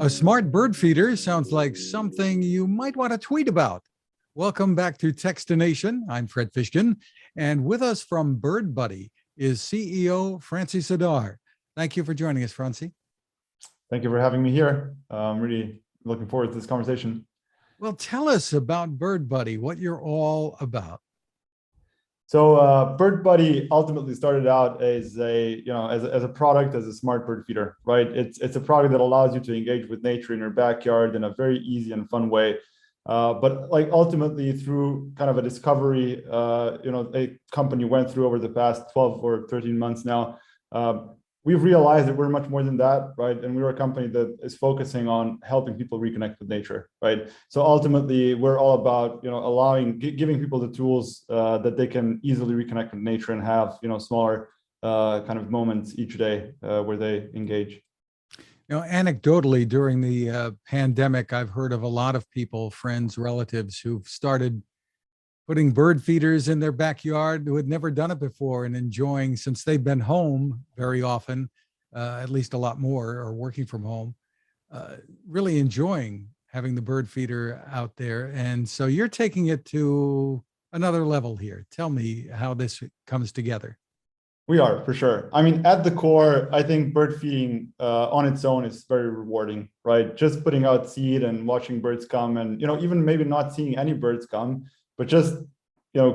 A smart bird feeder sounds like something you might want to tweet about. Welcome back to Techstination. I'm Fred Fishkin, and with us from Bird Buddy is CEO Franci Zidar. Thank you for joining us, Franci. Thank you for having me here. I'm really looking forward to this conversation. Well, tell us about Bird Buddy, what you're all about. So Bird Buddy ultimately started out as a product, as a smart bird feeder, right? It's a product that allows you to engage with nature in your backyard in a very easy and fun way. But like ultimately through kind of a discovery, a company went through over the past 12 or 13 months now, we've realized that we're much more than that, right? And we're a company that is focusing on helping people reconnect with nature, right? So ultimately, we're all about, giving people the tools that they can easily reconnect with nature and have, smaller kind of moments each day where they engage. Anecdotally, during the pandemic, I've heard of a lot of people, friends, relatives, who've started putting bird feeders in their backyard who had never done it before and enjoying, since they've been home very often, at least a lot more, or working from home, really enjoying having the bird feeder out there. And so you're taking it to another level here. Tell me how this comes together. We are, for sure. I mean, at the core, I think bird feeding on its own is very rewarding, right? Just putting out seed and watching birds come, and even maybe not seeing any birds come, but just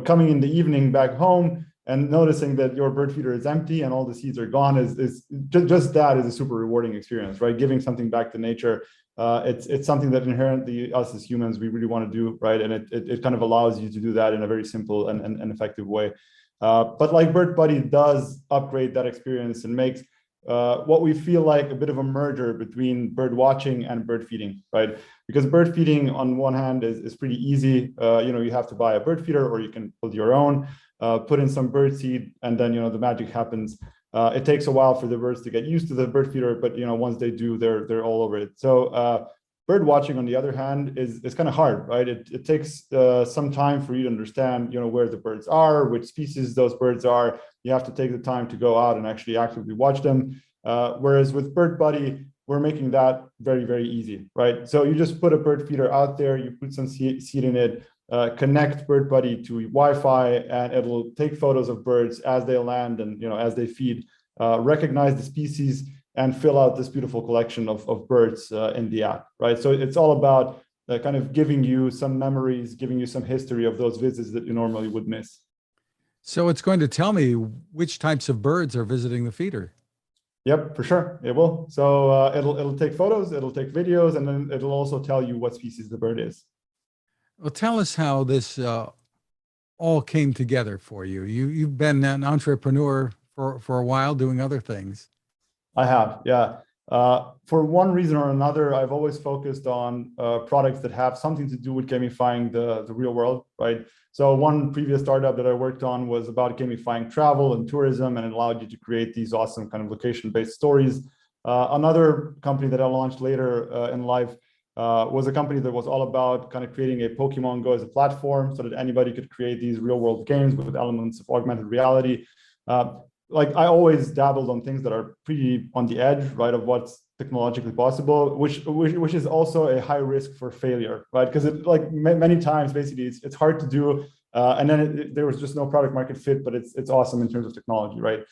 coming in the evening back home and noticing that your bird feeder is empty and all the seeds are gone is just that is a super rewarding experience, right? Giving something back to nature. It's something that inherently us as humans we really want to do, right? And it kind of allows you to do that in a very simple and effective way. But like Bird Buddy does upgrade that experience and makes what we feel like a bit of a merger between bird watching and bird feeding, right? Because bird feeding on one hand is pretty easy. You have to buy a bird feeder or you can build your own, put in some bird seed, and then, the magic happens. It takes a while for the birds to get used to the bird feeder, but, once they do, they're all over it. So bird watching, on the other hand, is kind of hard, right? It takes some time for you to understand, where the birds are, which species those birds are. You have to take the time to go out and actually actively watch them. Whereas with Bird Buddy, we're making that very, very easy, right? So you just put a bird feeder out there, you put some seed in it, connect Bird Buddy to Wi-Fi, and it'll take photos of birds as they land and as they feed, recognize the species, and fill out this beautiful collection of birds in the app, right? So it's all about kind of giving you some memories, giving you some history of those visits that you normally would miss. So it's going to tell me which types of birds are visiting the feeder. Yep, for sure, it will. So it'll take photos, it'll take videos, and then it'll also tell you what species the bird is. Well, tell us how this all came together for you. You've been an entrepreneur for a while, doing other things. I have, yeah. For one reason or another, I've always focused on products that have something to do with gamifying the real world, right? So one previous startup that I worked on was about gamifying travel and tourism, and it allowed you to create these awesome kind of location-based stories. Another company that I launched later in life was a company that was all about kind of creating a Pokemon Go as a platform so that anybody could create these real-world games with elements of augmented reality. Like I always dabbled on things that are pretty on the edge, right, of what's technologically possible, which is also a high risk for failure, right? Because many times, basically, it's hard to do, and then there was just no product market fit, but it's awesome in terms of technology, right?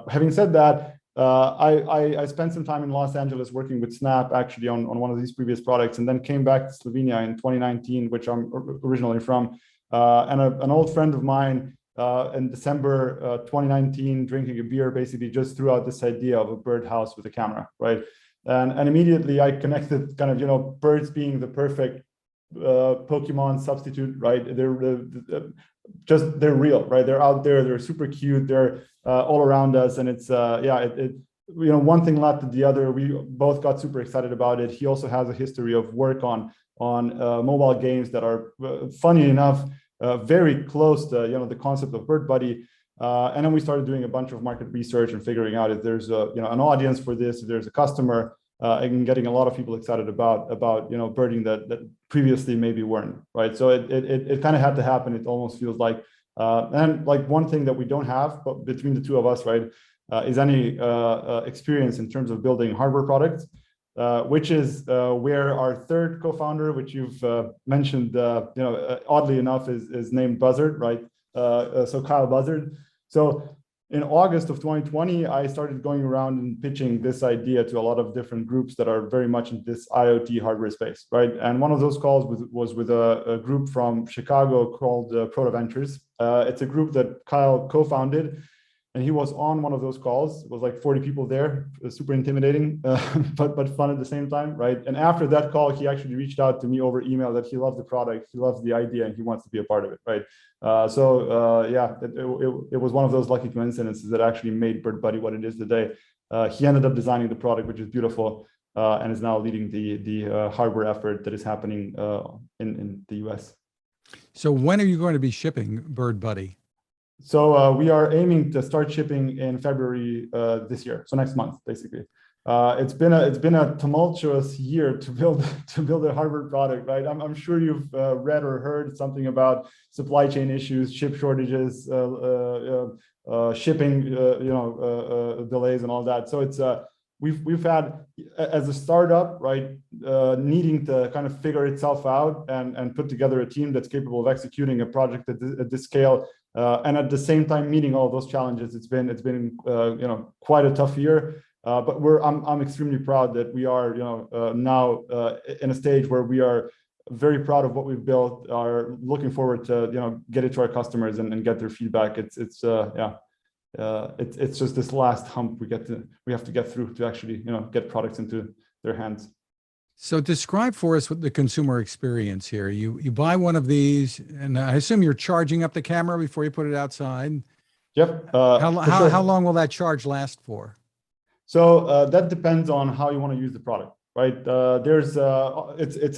Having said that, I spent some time in Los Angeles working with Snap actually on one of these previous products, and then came back to Slovenia in 2019, which I'm originally from, and an old friend of mine. In December 2019, drinking a beer, basically just threw out this idea of a bird-house with a camera, right? And immediately I connected kind of, birds being the perfect Pokemon substitute, right? They're real, right? They're out there, they're super cute, they're all around us. And it's, one thing led to the other. We both got super excited about it. He also has a history of work on mobile games that are, funny enough, very close to the concept of Bird Buddy, and then we started doing a bunch of market research and figuring out if there's an audience for this, if there's a customer, and getting a lot of people excited about birding that previously maybe weren't, right? So it kind of had to happen. It almost feels like, and like one thing that we don't have, but between the two of us, right, is any experience in terms of building hardware products. which is where our third co-founder, which you've mentioned, oddly enough, is named Buzzard, right? So Kyle Buzzard. So in August of 2020, I started going around and pitching this idea to a lot of different groups that are very much in this IoT hardware space, right? And one of those calls was with a group from Chicago called Proto Ventures. It's a group that Kyle co-founded, and he was on one of those calls. It was like 40 people there, super intimidating, but fun at the same time, right? And after that call, he actually reached out to me over email that he loved the product, he loves the idea, and he wants to be a part of it, right? Yeah, it was one of those lucky coincidences that actually made BirdBuddy what it is today. He ended up designing the product, which is beautiful, and is now leading the hardware effort that is happening in the US. So when are you going to be shipping BirdBuddy? So we are aiming to start shipping in February this year, so next month, basically. It's been a tumultuous year to build a hardware product, right? I'm sure you've read or heard something about supply chain issues, chip shortages, shipping, delays and all that. So it's we've had, as a startup, right, needing to kind of figure itself out and put together a team that's capable of executing a project at this scale. And at the same time meeting all those challenges. It's been quite a tough year, but I'm extremely proud that we are now in a stage where we are very proud of what we've built, are looking forward to get it to our customers and get their feedback. It's just this last hump we have to get through to actually get products into their hands. So describe for us what the consumer experience here. You buy one of these, and I assume you're charging up the camera before you put it outside. Yep. How long will that charge last for? So that depends on how you want to use the product, right? It's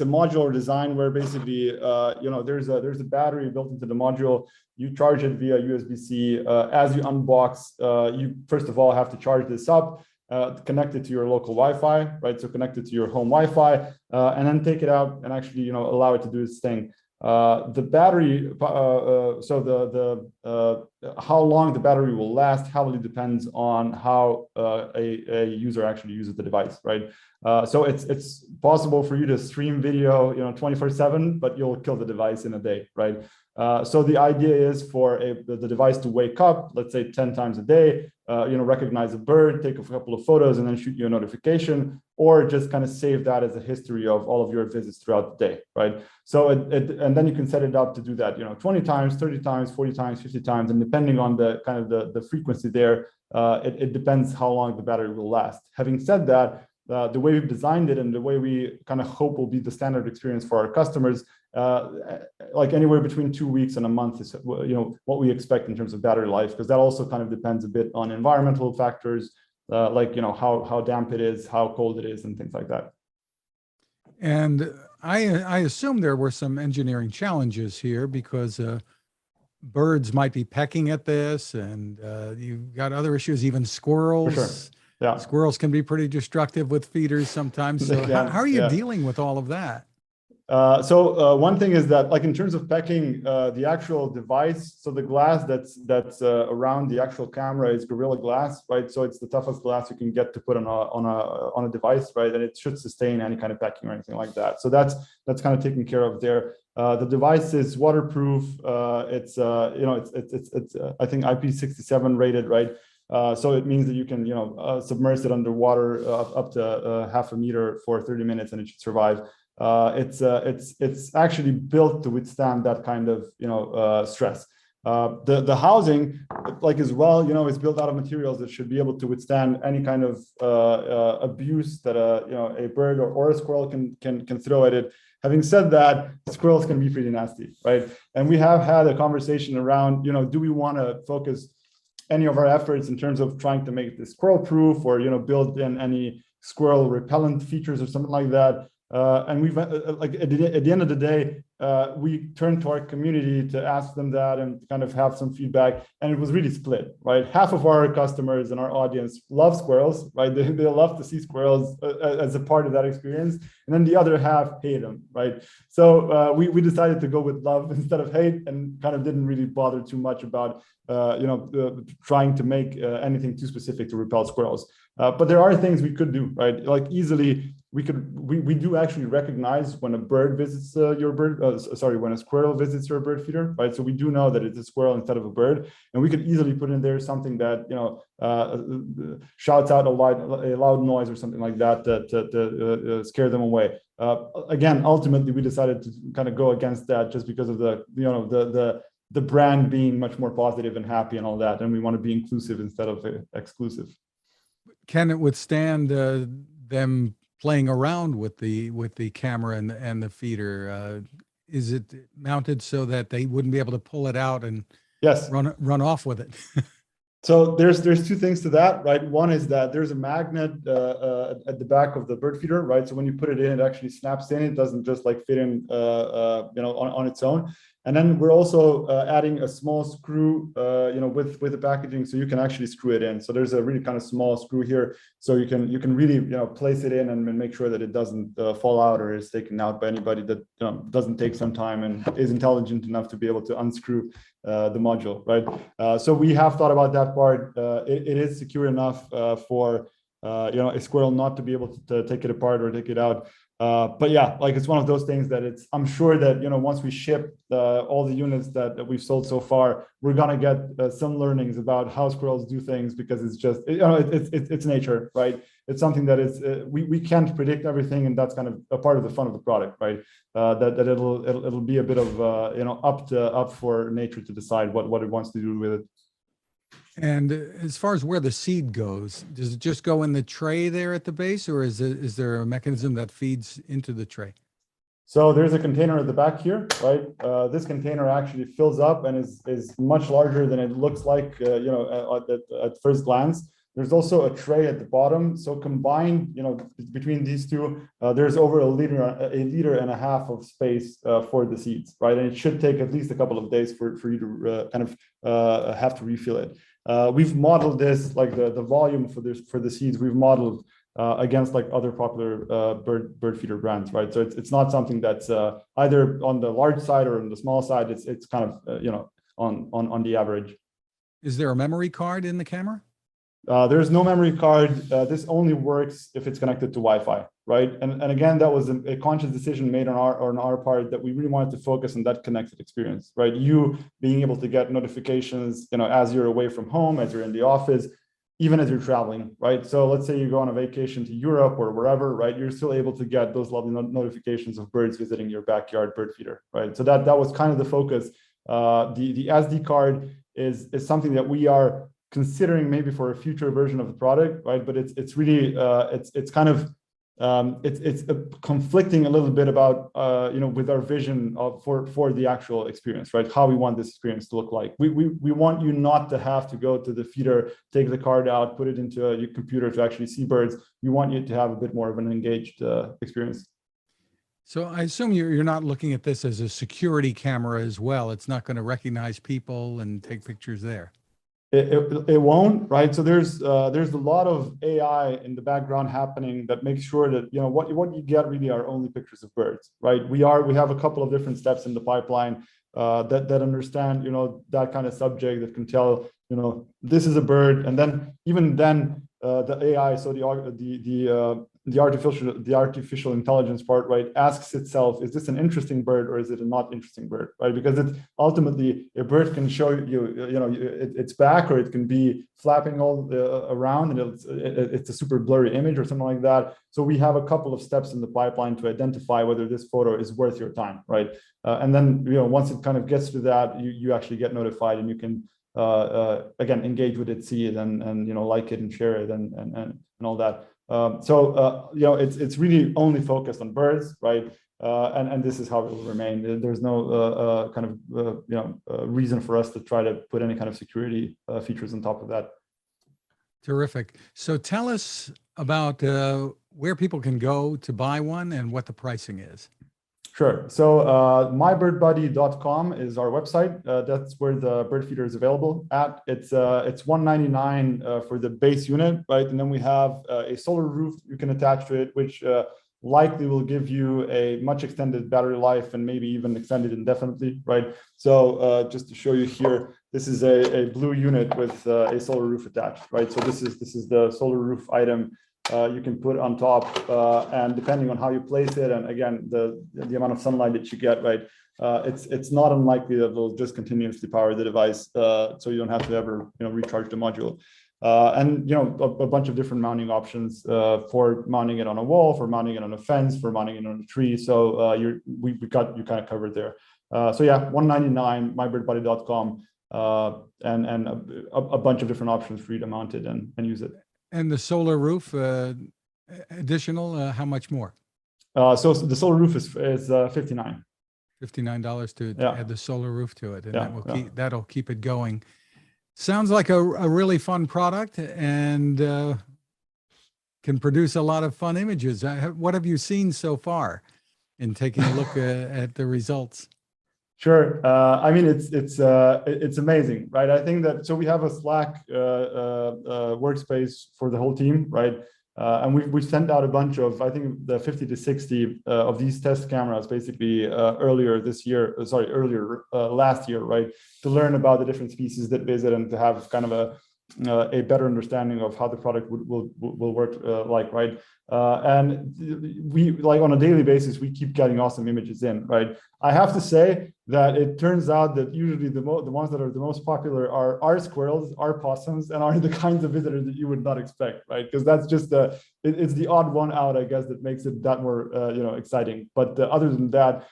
a modular design where basically there's a battery built into the module. You charge it via USB-C. As you unbox, you first of all have to charge this up. Connect it to your local Wi-Fi, right? So connect it to your home Wi-Fi, and then take it out and actually, allow it to do its thing. The battery, how long the battery will last heavily depends on how a user actually uses the device, right? So it's possible for you to stream video, 24/7, but you'll kill the device in a day, right? So the idea is for the device to wake up, let's say 10 times a day, recognize a bird, take a couple of photos, and then shoot you a notification, or just kind of save that as a history of all of your visits throughout the day, right? So and then you can set it up to do that, 20 times, 30 times, 40 times, 50 times, and depending on the kind of the frequency there, it depends how long the battery will last. Having said that, the way we've designed it and the way we kind of hope will be the standard experience for our customers, like anywhere between 2 weeks and a month is what we expect in terms of battery life, because that also kind of depends a bit on environmental factors, like how damp it is, how cold it is, and things like that. And I assume there were some engineering challenges here because birds might be pecking at this, and you've got other issues, even squirrels. For sure. Yeah. Squirrels can be pretty destructive with feeders sometimes. So Yeah, how are you dealing with all of that? One thing is that, like, in terms of packing, the actual device, so the glass that's around the actual camera is Gorilla Glass, right? So it's the toughest glass you can get to put on a device, right? And it should sustain any kind of packing or anything like that. So that's kind of taken care of there. The device is waterproof. It's I think IP67 rated, right? So it means that you can submerge it underwater up to half a meter for 30 minutes, and it should survive. It's actually built to withstand that kind of stress. The housing, like, as well, is built out of materials that should be able to withstand any kind of abuse that a bird or a squirrel can throw at it. Having said that, squirrels can be pretty nasty, right? And we have had a conversation around, do we want to focus any of our efforts in terms of trying to make this squirrel proof, or build in any squirrel repellent features or something like that. And we've like at the end of the day, we turned to our community to ask them that and kind of have some feedback, and it was really split, right? Half of our customers and our audience love squirrels, right? They love to see squirrels as a part of that experience, and then the other half hate them, right? So we decided to go with love instead of hate, and kind of didn't really bother too much about trying to make anything too specific to repel squirrels. But there are things we could do, right? Like, easily we do actually recognize when a bird visits your bird, when a squirrel visits your bird feeder, right? So we do know that it's a squirrel instead of a bird, and we could easily put in there something that, you know, shouts out a loud noise or something like that to scare them away. Again, ultimately, we decided to kind of go against that just because of the, you know, the brand being much more positive and happy and all that, and we want to be inclusive instead of exclusive. Can it withstand them playing around with the camera and the feeder? Is it mounted so that they wouldn't be able to pull it out and Yes, run off with it? So there's two things to that, right? One is that there's a magnet at the back of the bird feeder, right? So when you put it in, it actually snaps in. It doesn't just like fit in, you know, on its own. And then we're also adding a small screw, you know, with the packaging, so you can actually screw it in. So there's a really kind of small screw here, so you can really, you know, place it in and make sure that it doesn't fall out or is taken out by anybody that, you know, doesn't take some time and is intelligent enough to be able to unscrew the module, right? So we have thought about that part. It is secure enough for you know, a squirrel not to be able to take it apart or take it out. But yeah, like it's one of those things that I'm sure that, you know, once we ship all the units that we've sold so far, we're gonna get some learnings about how squirrels do things, because it's just, you know, it's nature, right? It's something that is we can't predict everything, and that's kind of a part of the fun of the product, right? That it'll be a bit of you know, up for nature to decide what it wants to do with it. And as far as where the seed goes, does it just go in the tray there at the base, or is there a mechanism that feeds into the tray? So there's a container at the back here, right? This container actually fills up and is much larger than it looks like, you know, at first glance. There's also a tray at the bottom. So combined, you know, between these two, there's over a liter and a half of space for the seeds, right? And it should take at least a couple of days for you to kind of have to refill it. We've modeled this, like the volume for the seeds, we've modeled against like other popular bird feeder brands, right? So it's not something that's either on the large side or on the small side. It's kind of you know, on the average. Is there a memory card in the camera? There's no memory card. This only works if it's connected to Wi-Fi, right? And again, that was a conscious decision made on our part, that we really wanted to focus on that connected experience, right? You being able to get notifications, you know, as you're away from home, as you're in the office, even as you're traveling, right? So let's say you go on a vacation to Europe or wherever, right? You're still able to get those lovely notifications of birds visiting your backyard bird feeder, right? So that was kind of the focus. The SD card is something that we are considering maybe for a future version of the product, right? But it's really it's kind of it's conflicting a little bit about you know, with our vision of for the actual experience, right? How we want this experience to look like. We want you not to have to go to the feeder, take the card out, put it into your computer to actually see birds. We want you to have a bit more of an engaged experience. So I assume you're not looking at this as a security camera as well. It's not going to recognize people and take pictures there. It won't, right? So there's a lot of AI in the background happening that makes sure that, you know, what you get really are only pictures of birds, right? We have a couple of different steps in the pipeline that understand, you know, that kind of subject, that can tell, you know, this is a bird, and then even then the AI, so the artificial intelligence part, right, asks itself, is this an interesting bird or is it a not interesting bird, right? Because it's ultimately, a bird can show you, you know, its back, or it can be flapping all around, and it's a super blurry image or something like that. So we have a couple of steps in the pipeline to identify whether this photo is worth your time, right? And then, you know, once it kind of gets to that, you actually get notified, and you can again engage with it, see it, and you know, like it and share it and all that. So you know, it's really only focused on birds, right? And this is how it will remain. There's no kind of you know, reason for us to try to put any kind of security features on top of that. Terrific. So tell us about where people can go to buy one and what the pricing is. Sure. So mybirdbuddy.com is our website. That's where the bird feeder is available at. It's $199 for the base unit, right? And then we have a solar roof you can attach to it, which likely will give you a much extended battery life, and maybe even extended indefinitely, right? So just to show you here, this is a blue unit with a solar roof attached, right? So this is the solar roof item. you can put on top, and depending on how you place it, and again, the amount of sunlight that you get, right, it's not unlikely that they'll just continuously power the device, so you don't have to ever, recharge the module. And a bunch of different mounting options for mounting it on a wall, for mounting it on a fence, for mounting it on a tree. So we got you kind of covered there. So yeah, $199, mybirdbuddy.com, and a bunch of different options for you to mount it and use it. And the solar roof, additional, how much more? So the solar roof is $59. $59 to Yeah. add the solar roof to it, and Yeah, that will yeah. that'll keep it going. Sounds like a really fun product, and can produce a lot of fun images. What have you seen so far in taking a look at the results? Sure. I mean, it's amazing, right? I think that, so we have a Slack workspace for the whole team, right? And we've sent out a bunch of, I think, the 50 to 60 of these test cameras basically earlier last year, right? To learn about the different species that visit and to have kind of a better understanding of how the product will work, right? And we, like, on a daily basis, we keep getting awesome images in, right? I have to say that it turns out that usually the ones that are the most popular are squirrels, are possums, and are the kinds of visitors that you would not expect, right? Because that's just it's the odd one out, I guess, that makes it that more exciting. But other than that,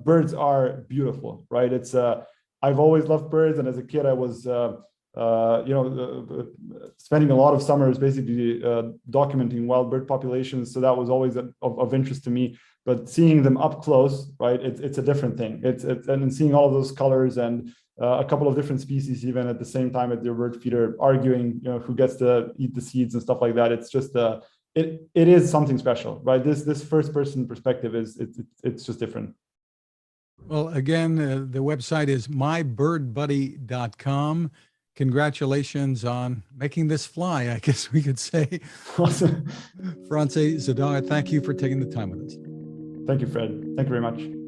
birds are beautiful, right? It's I've always loved birds, and as a kid, I was spending a lot of summers basically documenting wild bird populations. So that was always of interest to me. But seeing them up close, right, it's a different thing. And seeing all of those colors and a couple of different species even at the same time at their bird feeder arguing, who gets to eat the seeds and stuff like that. It's just it is something special, right? This first person perspective it's just different. Well, again, the website is mybirdbuddy.com. Congratulations on making this fly, I guess we could say. Awesome. Franci Zidar, thank you for taking the time with us. Thank you, Fred. Thank you very much.